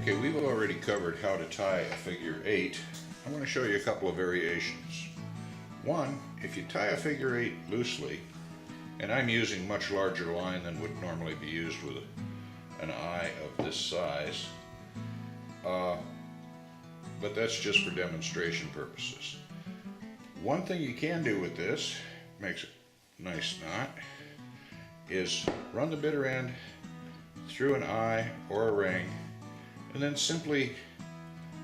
Okay, we've already covered how to tie a figure eight. I want to show you a couple of variations. One, if you tie a figure eight loosely, and I'm using much larger line than would normally be used with an eye of this size, but that's just for demonstration purposes. One thing you can do with this, makes a nice knot, is run the bitter end through an eye or a ring, and then simply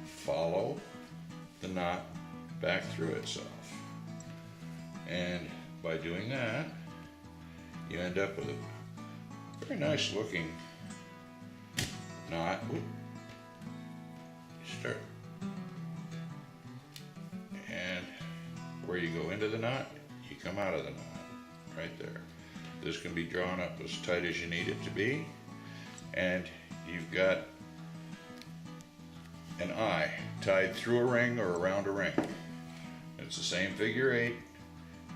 follow the knot back through itself. And by doing that, you end up with a very nice looking knot. You start, and where you go into the knot, you come out of the knot, right there. This can be drawn up as tight as you need it to be, and you've got an eye tied through a ring or around a ring. It's the same figure eight,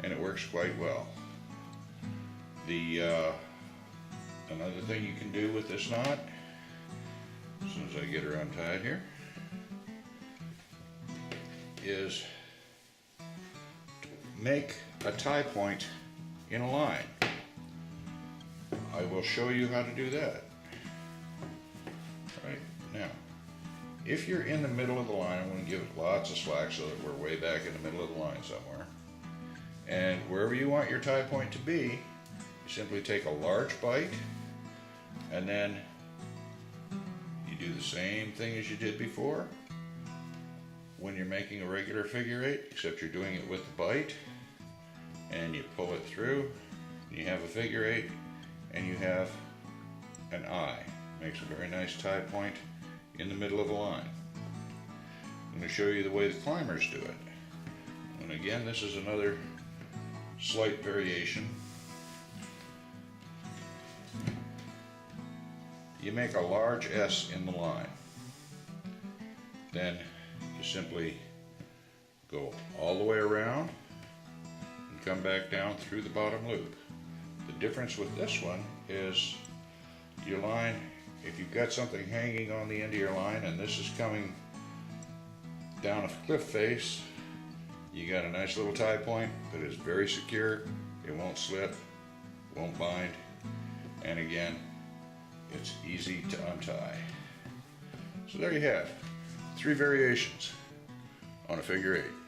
and it works quite well. Another thing you can do with this knot, as soon as I get her untied here, is make a tie point in a line. I will show you how to do that. Right now, if you're in the middle of the line, I'm going to give it lots of slack so that we're way back in the middle of the line somewhere. And wherever you want your tie point to be, you simply take a large bite, and then you do the same thing as you did before when you're making a regular figure eight, except you're doing it with the bite, and you pull it through, and you have a figure eight, and you have an eye. Makes a very nice tie point in the middle of the line. I'm going to show you the way the climbers do it. And again, this is another slight variation. You make a large S in the line. Then you simply go all the way around and come back down through the bottom loop. The difference with this one is your line, if you've got something hanging on the end of your line and this is coming down a cliff face, you got a nice little tie point that is very secure. It won't slip, won't bind, and again, it's easy to untie. So there you have 3 variations on a figure eight.